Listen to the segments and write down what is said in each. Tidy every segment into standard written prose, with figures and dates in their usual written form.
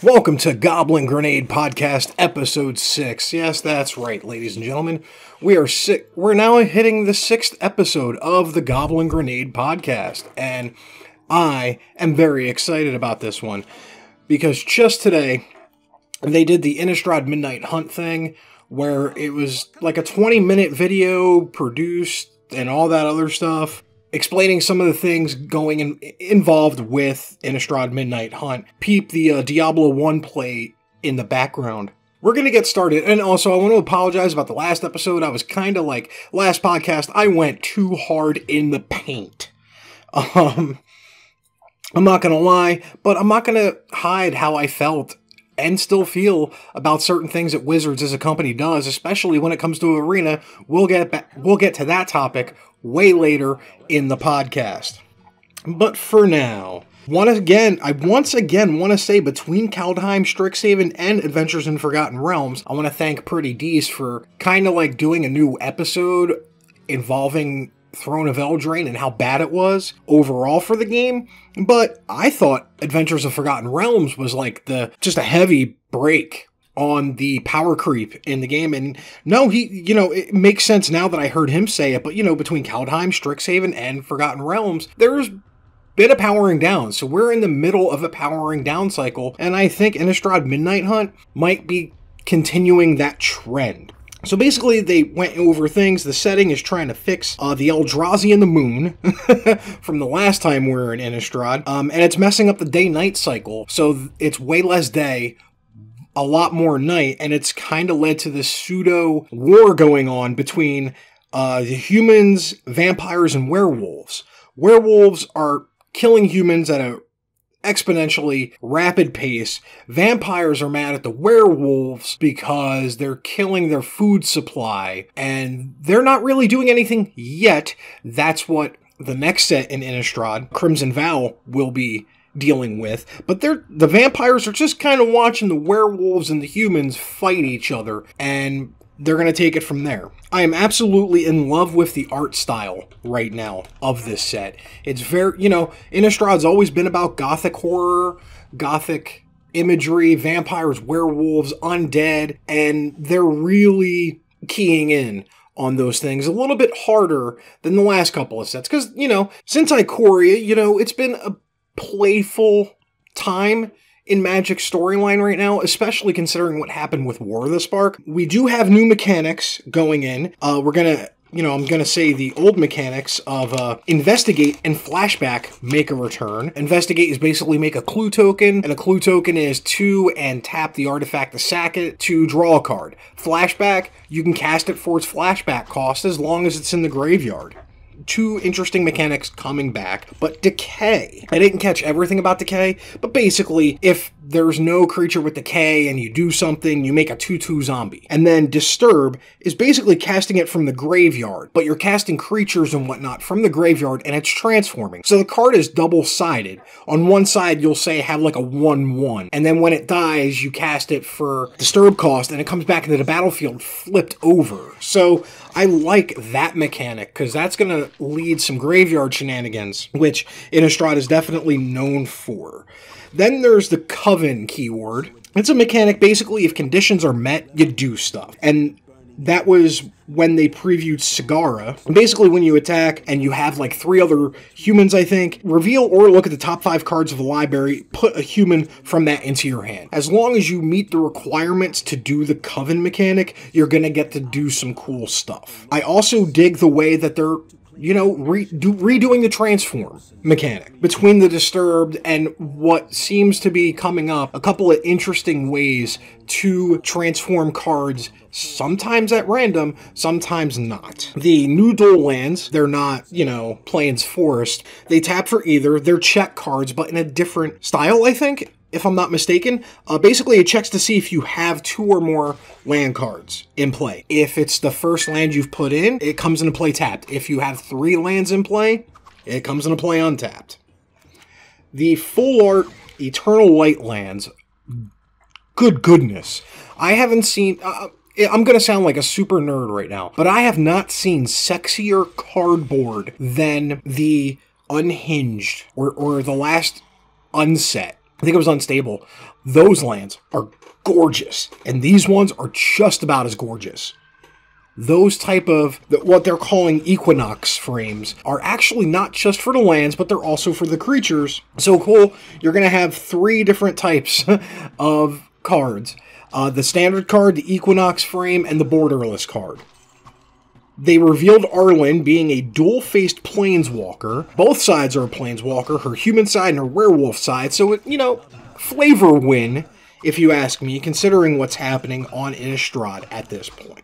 Welcome to Goblin Grenade Podcast, Episode 6. Yes, that's right, ladies and gentlemen. We're now hitting the 6th episode of the Goblin Grenade Podcast, and I am very excited about this one, because just today, they did the Innistrad Midnight Hunt thing, where it was like a 20-minute video produced and all that other stuff, explaining some of the things involved with Innistrad Midnight Hunt. Peep the Diablo 1 play in the background. We're going to get started, and also I want to apologize about the last episode. I was kind of like, last podcast, I went too hard in the paint. I'm not going to lie, but I'm not going to hide how I felt and still feel about certain things that Wizards as a company does, especially when it comes to Arena. We'll get to that topic way later in the podcast. But for now, I once again want to say, between Kaldheim, Strixhaven, and Adventures in Forgotten Realms, I want to thank Pretty Dees for kind of like doing a new episode involving Throne of Eldraine and how bad it was overall for the game. But I thought Adventures of Forgotten Realms was like just a heavy break on the power creep in the game. And no, it makes sense now that I heard him say it, but between Kaldheim, Strixhaven, and Forgotten Realms, there's been a powering down. So we're in the middle of a powering down cycle, and I think Innistrad Midnight Hunt might be continuing that trend. So basically, they went over things. The setting is trying to fix the Eldrazi and the moon from the last time we were in Innistrad, and it's messing up the day-night cycle. So it's way less day, a lot more night, and it's kind of led to this pseudo war going on between the humans, vampires, and werewolves. Werewolves are killing humans at a exponentially rapid pace. Vampires are mad at the werewolves because they're killing their food supply, and they're not really doing anything yet. That's what the next set in Innistrad, Crimson Vow, will be dealing with. But the vampires are just kind of watching the werewolves and the humans fight each other, and they're going to take it from there. I am absolutely in love with the art style right now of this set. It's very, Innistrad's always been about gothic horror, gothic imagery, vampires, werewolves, undead, and they're really keying in on those things a little bit harder than the last couple of sets. Because, since Ikoria, it's been a playful time in Magic's storyline right now, especially considering what happened with War of the Spark. We do have new mechanics going in. We're gonna, I'm gonna say the old mechanics of Investigate and Flashback make a return. Investigate is basically make a clue token, and a clue token is 2 and tap the artifact to sack it to draw a card. Flashback, you can cast it for its flashback cost as long as it's in the graveyard. Two interesting mechanics coming back. But Decay, I didn't catch everything about Decay, but basically, if there's no creature with Decay and you do something, you make a 2/2 zombie. And then Disturb is basically casting it from the graveyard, but you're casting creatures and whatnot from the graveyard, and it's transforming. So the card is double-sided. On one side, you'll say have like a 1/1, and then when it dies, you cast it for Disturb cost, and it comes back into the battlefield flipped over. So I like that mechanic, because that's going to lead some graveyard shenanigans, which Innistrad is definitely known for. Then there's the Coven Keyword. It's a mechanic, basically, if conditions are met, you do stuff. And that was when they previewed Sagara. Basically, when you attack and you have like 3 other humans, I think, reveal or look at the top 5 cards of the library, put a human from that into your hand. As long as you meet the requirements to do the Coven mechanic, you're gonna get to do some cool stuff. I also dig the way that they're redoing the transform mechanic between the Disturbed and what seems to be coming up, a couple of interesting ways to transform cards, sometimes at random, sometimes not. The new dual lands, they're not, Plains Forest. They tap for either. They're check cards, but in a different style, I think, if I'm not mistaken. Basically, it checks to see if you have 2 or more land cards in play. If it's the first land you've put in, it comes into play tapped. If you have 3 lands in play, it comes into play untapped. The full art Eternal Light lands, good goodness. I haven't seen... I'm going to sound like a super nerd right now, but I have not seen sexier cardboard than the Unhinged, or the last Unset I think it was Unstable. Those lands are gorgeous, and these ones are just about as gorgeous. Those type of, what they're calling Equinox frames, are actually not just for the lands, but they're also for the creatures. So cool, you're going to have 3 different types of cards. The standard card, the Equinox frame, and the borderless card. They revealed Arlen being a dual-faced planeswalker. Both sides are a planeswalker, her human side and her werewolf side, so it, flavor win, if you ask me, considering what's happening on Innistrad at this point.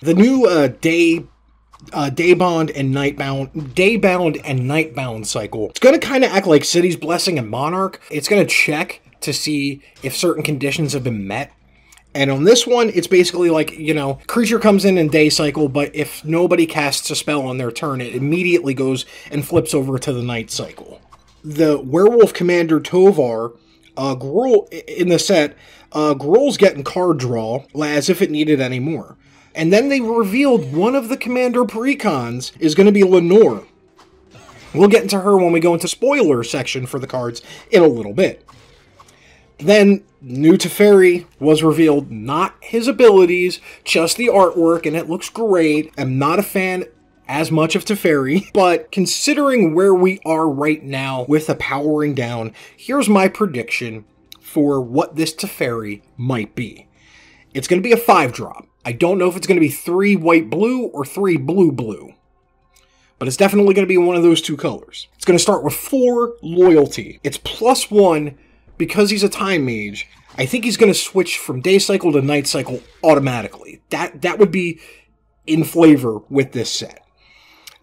The new Daybound and Nightbound cycle, it's going to kind of act like City's Blessing and Monarch. It's going to check to see if certain conditions have been met. And on this one, it's basically like, creature comes in day cycle, but if nobody casts a spell on their turn, it immediately goes and flips over to the night cycle. The Werewolf Commander Tovar, Gruul, in the set, Gruul's getting card draw as if it needed any more. And then they revealed one of the Commander Precons is going to be Lenore. We'll get into her when we go into spoiler section for the cards in a little bit. Then, new Teferi was revealed, not his abilities, just the artwork, and it looks great. I'm not a fan as much of Teferi, but considering where we are right now with the powering down, here's my prediction for what this Teferi might be. It's going to be a 5-drop. I don't know if it's going to be 3 white-blue or 3 blue-blue, but it's definitely going to be one of those 2 colors. It's going to start with 4 loyalty. It's +1. Because he's a time mage, I think he's going to switch from day cycle to night cycle automatically. That would be in flavor with this set.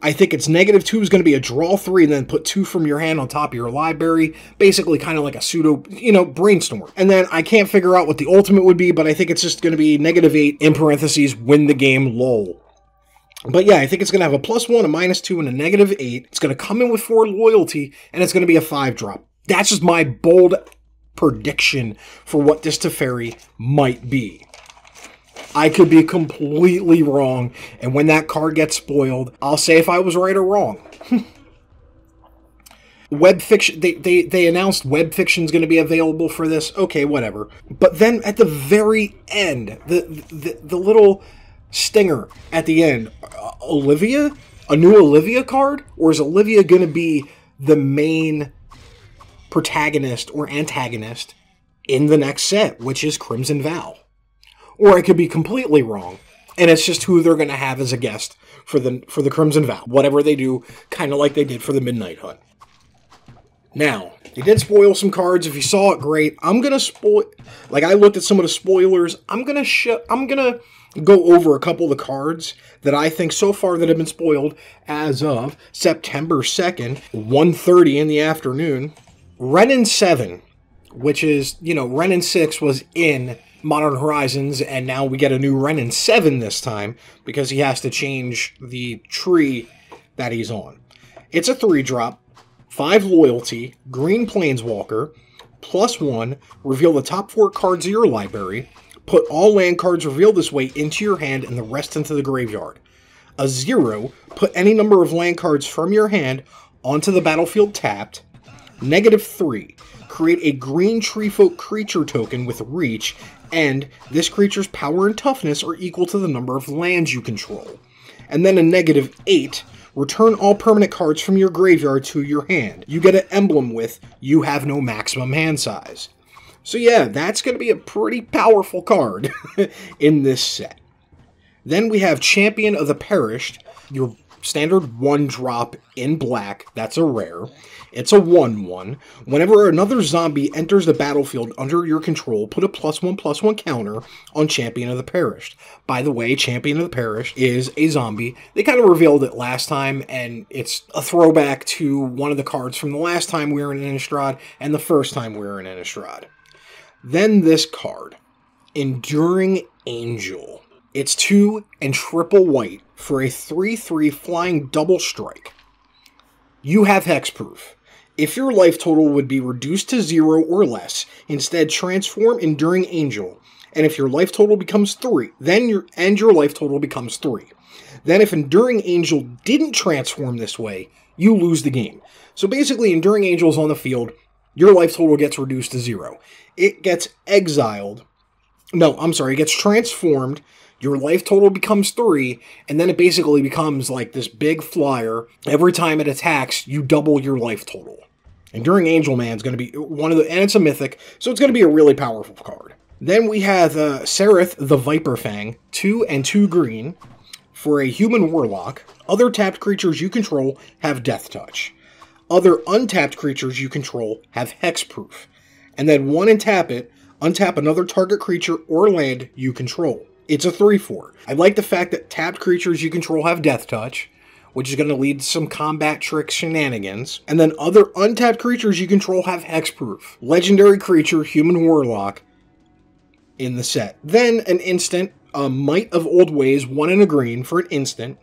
I think it's -2 is going to be a draw 3 and then put 2 from your hand on top of your library. Basically kind of like a pseudo, brainstorm. And then I can't figure out what the ultimate would be, but I think it's just going to be -8 in parentheses, win the game, lol. But yeah, I think it's going to have a +1, a -2, and a -8. It's going to come in with 4 loyalty, and it's going to be a 5-drop. That's just my bold prediction for what this Teferi might be. I could be completely wrong, and when that card gets spoiled, I'll say if I was right or wrong. Web fiction, they announced web fiction's going to be available for this. Okay, whatever. But then at the very end, the little stinger at the end, Olivia? A new Olivia card? Or is Olivia going to be the main protagonist or antagonist in the next set, which is Crimson Vow? Or I could be completely wrong, and it's just who they're going to have as a guest for the Crimson Vow. Whatever they do, kind of like they did for the Midnight Hunt. Now, they did spoil some cards. If you saw it, great. I'm going to spoil... Like, I looked at some of the spoilers. I'm going to go over a couple of the cards that I think so far that have been spoiled as of September 2nd, 1:30 in the afternoon. Renin 7, which is, Renin 6 was in Modern Horizons, and now we get a new Renin 7 this time, because he has to change the tree that he's on. It's a 3-drop, 5 loyalty, green planeswalker, +1, reveal the top 4 cards of your library, put all land cards revealed this way into your hand and the rest into the graveyard. A 0, put any number of land cards from your hand onto the battlefield tapped. -3, create a green treefolk creature token with reach, and this creature's power and toughness are equal to the number of lands you control. And then a -8, return all permanent cards from your graveyard to your hand. You get an emblem with, you have no maximum hand size. So yeah, that's going to be a pretty powerful card in this set. Then we have Champion of the Parish, your standard 1-drop in black. That's a rare. It's a 1/1. Whenever another zombie enters the battlefield under your control, put a +1/+1 counter on Champion of the Parish. By the way, Champion of the Parish is a zombie. They kind of revealed it last time, and it's a throwback to one of the cards from the last time we were in Innistrad and the first time we were in Innistrad. Then this card, Enduring Angel. It's 2 and triple white for a 3/3 flying double strike. You have hexproof. If your life total would be reduced to 0 or less, instead transform Enduring Angel. And if your life total becomes 3, then your life total becomes 3. Then if Enduring Angel didn't transform this way, you lose the game. So basically, Enduring Angel's on the field. your life total gets reduced to 0. It gets exiled. No, I'm sorry, it gets transformed. Your life total becomes 3, and then it basically becomes like this big flyer. Every time it attacks, you double your life total. Enduring Angel Man's going to be one of the, and it's a mythic, so it's going to be a really powerful card. Then we have Sereth the Viper Fang, 2 and 2 green, for a human warlock. Other tapped creatures you control have Death Touch. Other untapped creatures you control have Hexproof. And then 1 and tap it, untap another target creature or land you control. It's a 3/4. I like the fact that tapped creatures you control have Death Touch, which is going to lead to some combat trick shenanigans. And then other untapped creatures you control have Hexproof. Legendary creature, human warlock, in the set. Then an instant, Might of Old Ways, 1 and a green for an instant.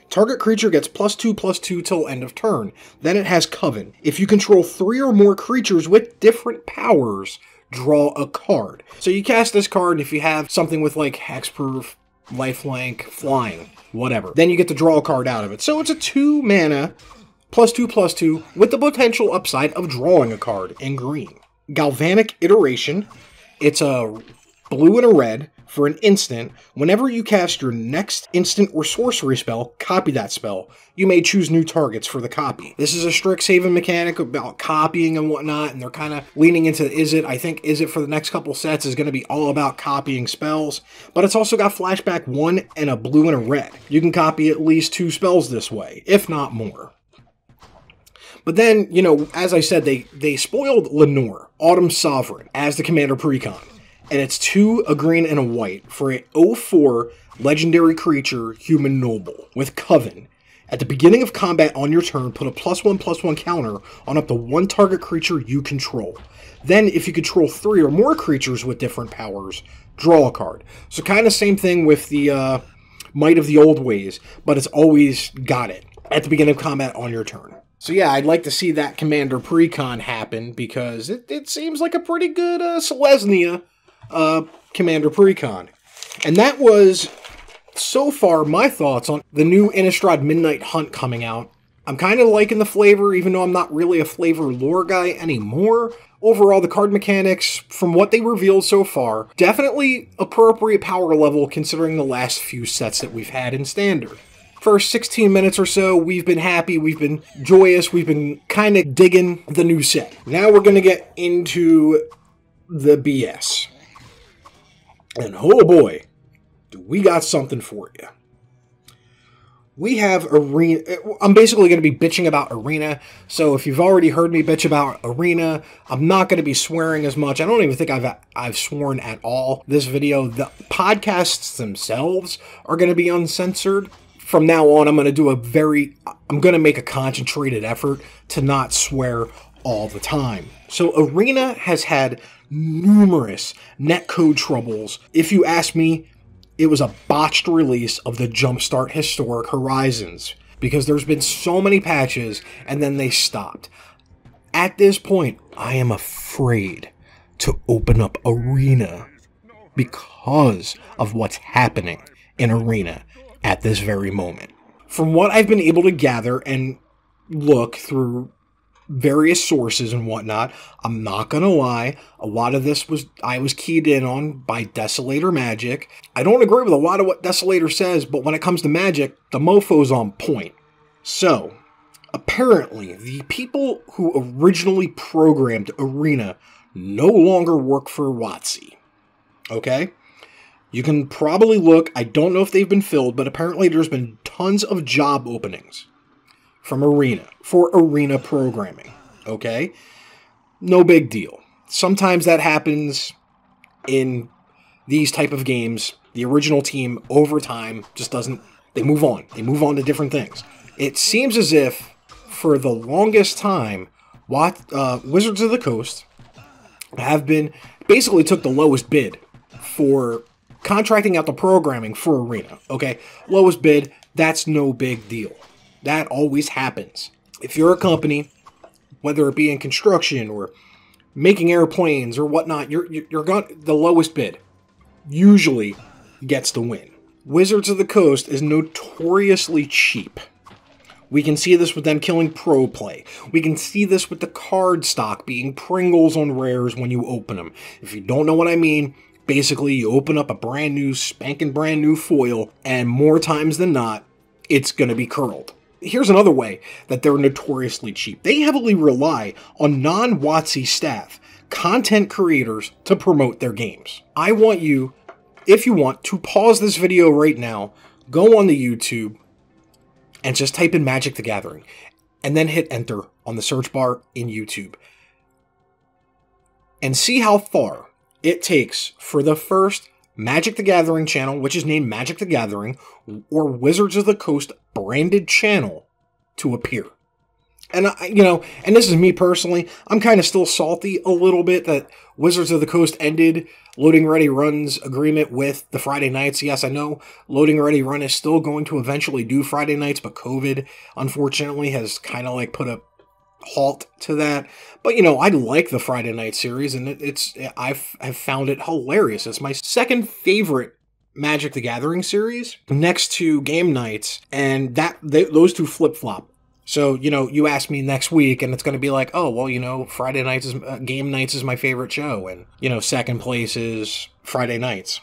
Target creature gets +2/+2 till end of turn. Then it has Coven. If you control 3 or more creatures with different powers, draw a card. So you cast this card if you have something with like Hexproof, Lifelink, Flying, whatever. Then you get to draw a card out of it. So it's a 2 mana, +2/+2, with the potential upside of drawing a card in green. Galvanic Iteration. It's a blue and a red for an instant. Whenever you cast your next instant or sorcery spell, copy that spell. You may choose new targets for the copy. This is a Strixhaven mechanic about copying and whatnot, and they're kind of leaning into Izzet. I think Izzet for the next couple sets is going to be all about copying spells, but it's also got Flashback 1 and a blue and a red. You can copy at least 2 spells this way, if not more. But then, you know, as I said, they spoiled Lenore, Autumn Sovereign, as the Commander Precon. And it's 2, a green, and a white for a 0/4 legendary creature, human noble, with Coven. At the beginning of combat on your turn, put a +1/+1 counter on up to 1 target creature you control. Then, if you control 3 or more creatures with different powers, draw a card. So kind of same thing with the Might of the Old Ways, but it's always got it at the beginning of combat on your turn. So yeah, I'd like to see that Commander Precon happen, because it seems like a pretty good Selesnya Commander Precon. And that was, so far, my thoughts on the new Innistrad Midnight Hunt coming out. I'm kind of liking the flavor, even though I'm not really a flavor lore guy anymore. Overall, the card mechanics, from what they revealed so far, definitely appropriate power level considering the last few sets that we've had in Standard. First 16 minutes or so, we've been happy, we've been joyous, we've been kind of digging the new set. Now we're going to get into the BS. And oh boy, do we got something for you. We have Arena. I'm basically going to be bitching about Arena, so if you've already heard me bitch about Arena, I'm not going to be swearing as much. I don't even think I've sworn at all this video. The podcasts themselves are going to be uncensored. From now on, I'm going to make a concentrated effort to not swear all the time. So Arena has had numerous netcode troubles. If you ask me, it was a botched release of the Jumpstart Historic Horizons, because there's been so many patches and then they stopped. At this point, I am afraid to open up Arena because of what's happening in Arena at this very moment. From what I've been able to gather and look through various sources and whatnot, I'm not gonna lie, a lot of this I was keyed in on by Desolator Magic. I don't agree with a lot of what Desolator says, but when it comes to Magic, the mofo's on point. So, apparently, the people who originally programmed Arena no longer work for WOTC. Okay? You can probably look, I don't know if they've been filled, but apparently there's been tons of job openings from Arena, for Arena programming, okay? No big deal. Sometimes that happens in these type of games. The original team, over time, just doesn't, they move on. They move on to different things. It seems as if, for the longest time, Wizards of the Coast basically took the lowest bid for contracting out the programming for Arena, okay? Lowest bid, that's no big deal. That always happens. If you're a company, whether it be in construction or making airplanes or whatnot, the lowest bid usually gets the win. Wizards of the Coast is notoriously cheap We can see this with them killing pro play. We can see this with the card stock being Pringles on rares when you open them. If you don't know what I mean, basically you open up a brand new, spanking brand new foil, and more times than not, it's going to be curled. Here's another way that they're notoriously cheap. They heavily rely on non-WOTC staff, content creators, to promote their games. I want you, if you want, to pause this video right now, go on the YouTube, and just type in Magic the Gathering, and then hit enter on the search bar in YouTube. And see how far it takes for the first Magic the Gathering channel, which is named Magic the Gathering, or Wizards of the Coast branded channel to appear. And, and this is me personally, I'm kind of still salty a little bit that Wizards of the Coast ended Loading Ready Run's agreement with the Friday nights. Yes, I know Loading Ready Run is still going to eventually do Friday nights, but COVID, unfortunately, has kind of like put a halt to that. But, I like the Friday night series, and I've found it hilarious. It's my second favorite Magic the Gathering series, next to Game Nights, and those two flip-flop. So, you ask me next week, and it's going to be like, oh, well, Friday nights is Game Nights is my favorite show, and, second place is Friday nights.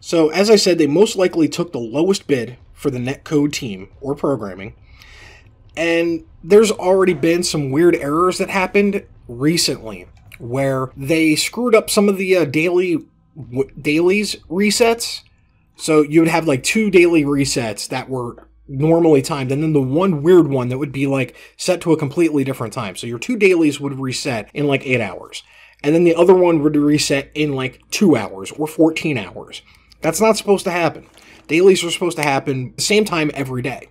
So, as I said, they most likely took the lowest bid for the netcode team, or programming, and there's already been some weird errors that happened recently, where they screwed up some of the dailies resets. So, you would have, like, 2 daily resets that were normally timed, and then the one weird one that would be like set to a completely different time. So your 2 dailies would reset in like 8 hours, and then the other one would reset in like 2 hours or 14 hours. That's not supposed to happen. Dailies are supposed to happen the same time every day.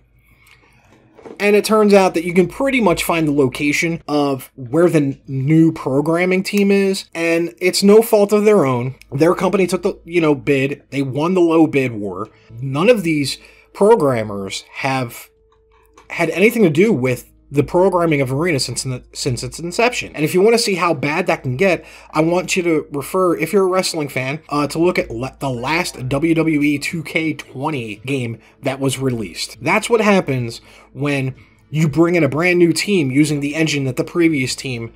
And it turns out that you can pretty much find the location of where the new programming team is, and it's no fault of their own. Their company took the bid. They won the low bid war. None of these programmers have had anything to do with the programming of Arena since its inception. And if you want to see how bad that can get, I want you to refer, if you're a wrestling fan, to look at the last WWE 2K20 game that was released. That's what happens when you bring in a brand new team using the engine that the previous team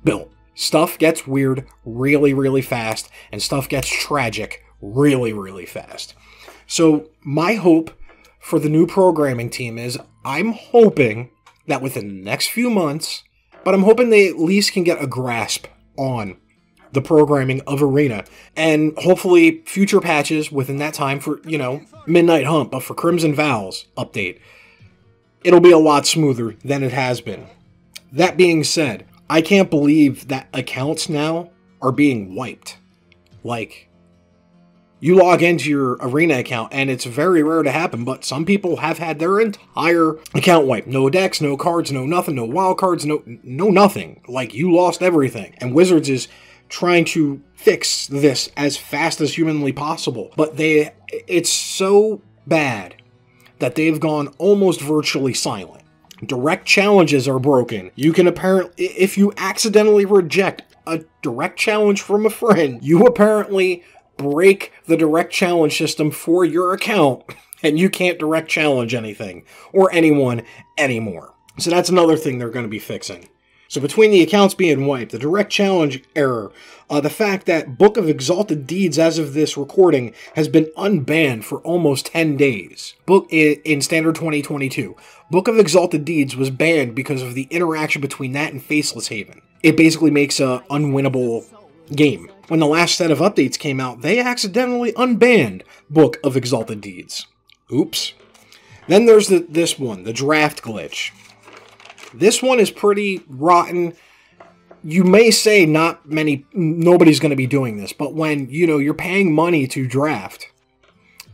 built. Stuff gets weird really, really fast, and stuff gets tragic really, really fast. So my hope for the new programming team is, I'm hoping that within the next few months, but I'm hoping they at least can get a grasp on the programming of Arena, and hopefully future patches within that time for, Midnight Hunt, but for Crimson Vows update, it'll be a lot smoother than it has been. That being said, I can't believe that accounts now are being wiped. Like, you log into your Arena account, and it's very rare to happen, but some people have had their entire account wiped. No decks, no cards, no nothing, no wild cards, no nothing. Like, you lost everything. And Wizards is trying to fix this as fast as humanly possible. But it's so bad that they've gone almost virtually silent. Direct challenges are broken. You can apparently, if you accidentally reject a direct challenge from a friend, you apparently break the direct challenge system for your account, and you can't direct challenge anything or anyone anymore. So that's another thing they're going to be fixing. So between the accounts being wiped, the direct challenge error, the fact that Book of Exalted Deeds as of this recording has been unbanned for almost 10 days. In Standard 2022, Book of Exalted Deeds was banned because of the interaction between that and Faceless Haven. It basically makes an unwinnable game. When the last set of updates came out, they accidentally unbanned Book of Exalted Deeds. Oops. Then there's this one, the draft glitch. This one is pretty rotten. You may say nobody's going to be doing this, but when, you're paying money to draft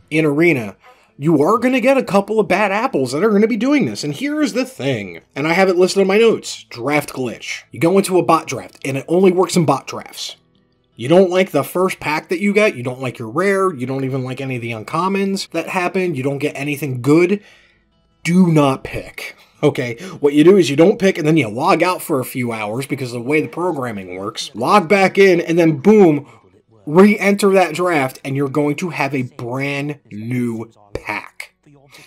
in Arena, you are going to get a couple of bad apples that are going to be doing this. And here's the thing, and I have it listed on my notes, draft glitch. You go into a bot draft, and it only works in bot drafts. You don't like the first pack that you get, you don't like your rare, you don't even like any of the uncommons that happen, you don't get anything good, do not pick. Okay, what you do is you don't pick, and then you log out for a few hours because of the way the programming works, log back in, and then boom, re-enter that draft, and you're going to have a brand new pack.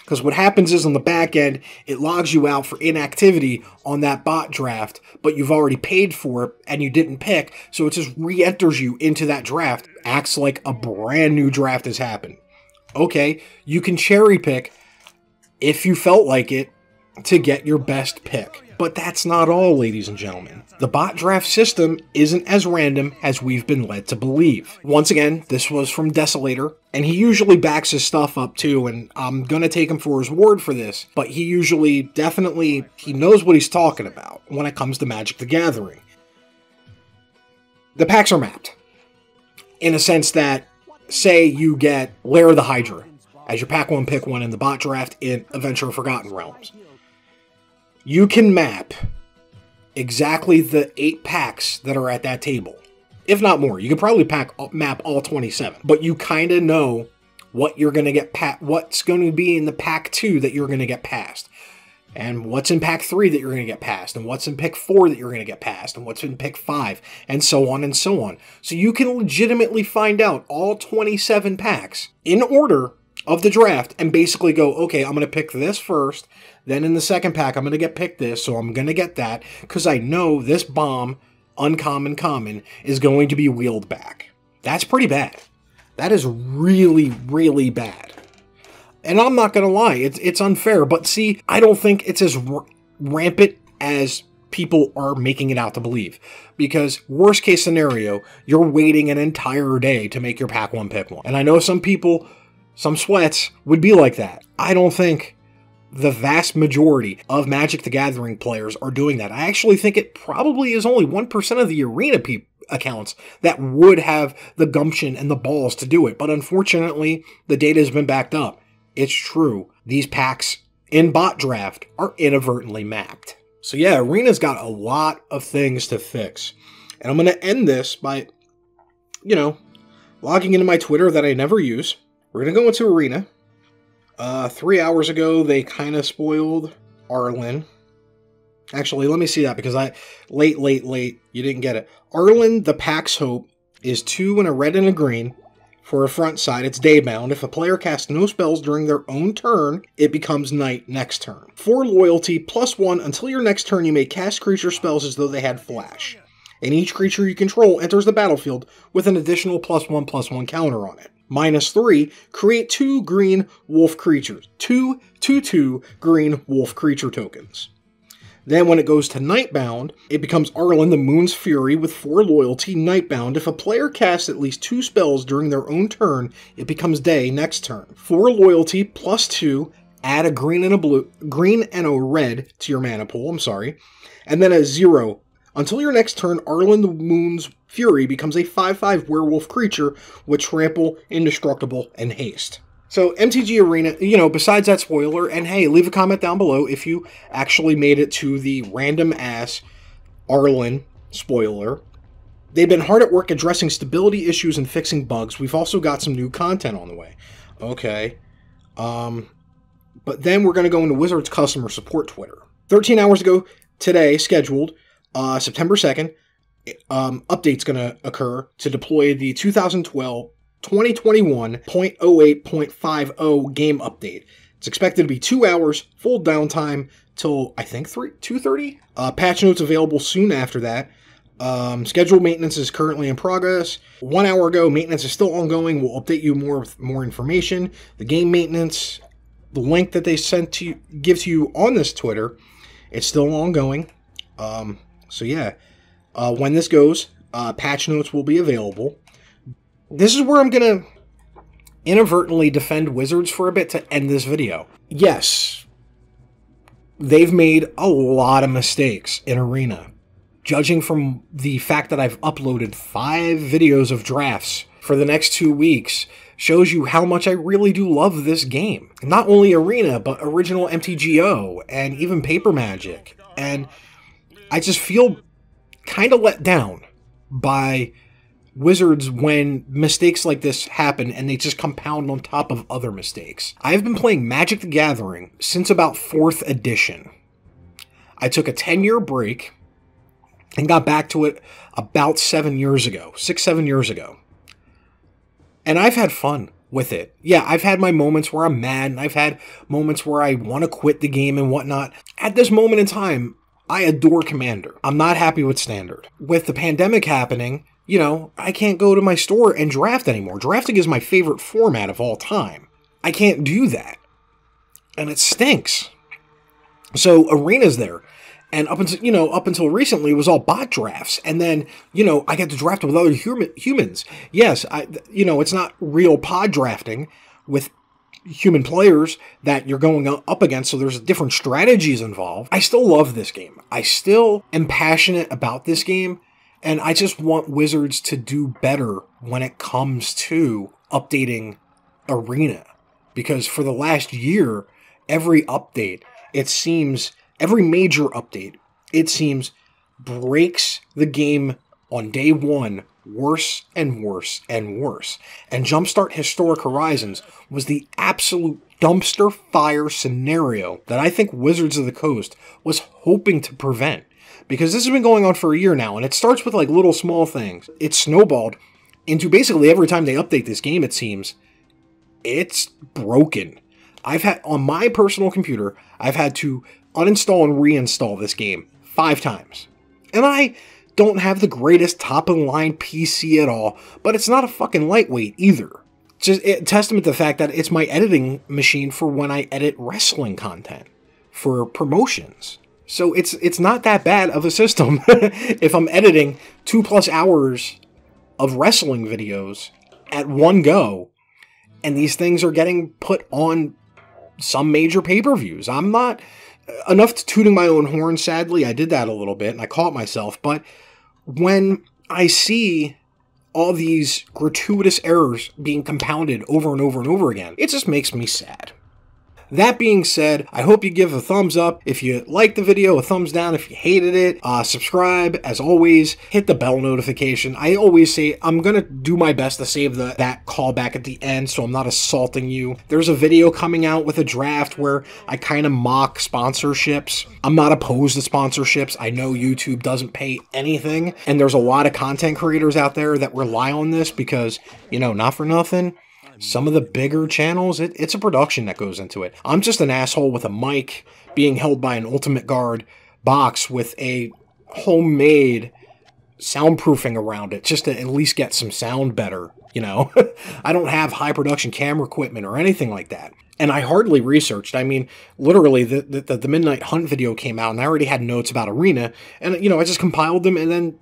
Because what happens is on the back end, it logs you out for inactivity on that bot draft, but you've already paid for it and you didn't pick, so it just re-enters you into that draft. Acts like a brand new draft has happened. Okay, you can cherry pick if you felt like it to get your best pick. But that's not all, ladies and gentlemen. The bot draft system isn't as random as we've been led to believe. Once again, this was from Desolator, and he usually backs his stuff up too, and I'm gonna take him for his word for this, but he usually he knows what he's talking about when it comes to Magic the Gathering. The packs are mapped, in a sense that, say you get Lair of the Hydra as your pack 1 pick 1 in the bot draft in Adventure of Forgotten Realms. You can map exactly the 8 packs that are at that table. If not more. You can probably map all 27. But you kind of know what you're going to get what's going to be in the pack 2 that you're going to get past. And what's in pack 3 that you're going to get past. And what's in pick 4 that you're going to get past. And what's in pick 5. And so on and so on. So you can legitimately find out all 27 packs in order of the draft and basically go, okay, I'm going to pick this first. Then in the second pack, I'm going to get picked this, so I'm going to get that, because I know this bomb, uncommon, common, is going to be wheeled back. That's pretty bad. That is really, really bad. And I'm not going to lie, it's unfair, but see, I don't think it's as rampant as people are making it out to believe. Because worst case scenario, you're waiting an entire day to make your pack 1 pick 1. And I know some people, some sweats, would be like that. I don't think the vast majority of Magic the Gathering players are doing that. I actually think it probably is only 1% of the arena accounts that would have the gumption and the balls to do it. But unfortunately, the data has been backed up. It's true. These packs in bot draft are inadvertently mapped. So yeah, Arena's got a lot of things to fix. And I'm going to end this by, logging into my Twitter that I never use. We're going to go into Arena. 3 hours ago, they kind of spoiled Arlen. Actually, let me see that, because late, you didn't get it. Arlen, the Pack's Hope, is 2 and a red and a green. For a front side, it's daybound. If a player casts no spells during their own turn, it becomes night next turn. 4 loyalty, +1, until your next turn you may cast creature spells as though they had flash. And each creature you control enters the battlefield with an additional +1/+1 counter on it. -3, create 2 green wolf creatures. 2 2/2 green wolf creature tokens. Then when it goes to Nightbound, it becomes Arlen the Moon's Fury with 4 loyalty, Nightbound. If a player casts at least 2 spells during their own turn, it becomes day next turn. 4 loyalty, +2, add a green and a red to your mana pool, and then a 0. Until your next turn, Arlen the Moon's Fury becomes a 5/5 werewolf creature with trample, indestructible, and haste. So MTG Arena, besides that spoiler, and hey, leave a comment down below if you actually made it to the random-ass Arlen spoiler. They've been hard at work addressing stability issues and fixing bugs. We've also got some new content on the way. Okay. But then we're going to go into Wizards customer support Twitter. 13 hours ago today, scheduled, September 2nd, update's going to occur to deploy the 2021.08.50 game update. It's expected to be 2 hours, full downtime till, I think, 2:30. Patch notes available soon after that. Scheduled maintenance is currently in progress. 1 hour ago, maintenance is still ongoing. We'll update you more with more information. The game maintenance, the link that they sent to you, give to you on this Twitter, it's still ongoing. So yeah, when this goes, patch notes will be available. This is where I'm going to inadvertently defend Wizards for a bit to end this video. Yes, they've made a lot of mistakes in Arena. Judging from the fact that I've uploaded 5 videos of drafts for the next 2 weeks, shows you how much I really do love this game. Not only Arena, but original MTGO, and even Paper Magic. And I just feel kind of let down by Wizards when mistakes like this happen and they just compound on top of other mistakes. I've been playing Magic the Gathering since about 4th edition. I took a 10-year break and got back to it about 7 years ago, 6-7 years ago. And I've had fun. with it. Yeah, I've had my moments where I'm mad, and I've had moments where I want to quit the game and whatnot. At this moment in time, I adore Commander. I'm not happy with Standard. With the pandemic happening, you know, I can't go to my store and draft anymore. Drafting is my favorite format of all time. I can't do that. And it stinks. So Arena's there. And up until recently, it was all bot drafts. And then, I get to draft with other humans. Yes, it's not real pod drafting with human players that you're going up against, so there's different strategies involved. I still love this game. I still am passionate about this game, and I just want Wizards to do better when it comes to updating Arena. Because for the last year, every update, every major update, it seems, breaks the game on day one worse and worse and worse. And Jumpstart Historic Horizons was the absolute dumpster fire scenario that I think Wizards of the Coast was hoping to prevent. Because this has been going on for a year now, and it starts with like little small things. It's snowballed into basically every time they update this game, it seems, it's broken. On my personal computer, I've had to uninstall and reinstall this game 5 times. And I don't have the greatest top-of-the-line PC at all, but it's not a fucking lightweight either. Just a testament to the fact that it's my editing machine for when I edit wrestling content for promotions. So it's not that bad of a system if I'm editing 2+ hours of wrestling videos at one go, and these things are getting put on some major pay-per-views. I'm not enough to tooting my own horn, sadly. I did that a little bit, and I caught myself, but when I see all these gratuitous errors being compounded over and over and over again, it just makes me sad. That being said, I hope you give a thumbs up if you liked the video, a thumbs down if you hated it. Subscribe, as always. Hit the bell notification. I always say I'm going to do my best to save that callback at the end so I'm not assaulting you. There's a video coming out with a draft where I kind of mock sponsorships. I'm not opposed to sponsorships. I know YouTube doesn't pay anything, and there's a lot of content creators out there that rely on this because, not for nothing, some of the bigger channels, it's a production that goes into it. I'm just an asshole with a mic being held by an Ultimate Guard box with a homemade soundproofing around it just to at least get some sound better, I don't have high production camera equipment or anything like that. And I hardly researched. I mean, literally, the Midnight Hunt video came out, and I already had notes about Arena, and, I just compiled them and then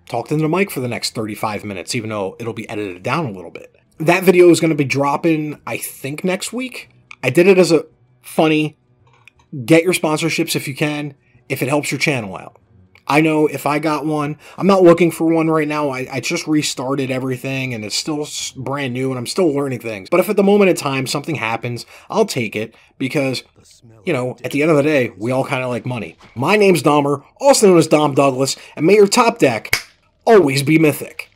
talked into the mic for the next 35 minutes, even though it'll be edited down a little bit. That video is going to be dropping, I think, next week. I did it as a funny, get your sponsorships if you can, if it helps your channel out. I know if I got one, I'm not looking for one right now. I just restarted everything, and it's still brand new, and I'm still learning things. But if at the moment in time something happens, I'll take it, because, at the end of the day, we all kind of like money. My name's Dahmer, also known as Dom Douglas, and may your top deck always be mythic.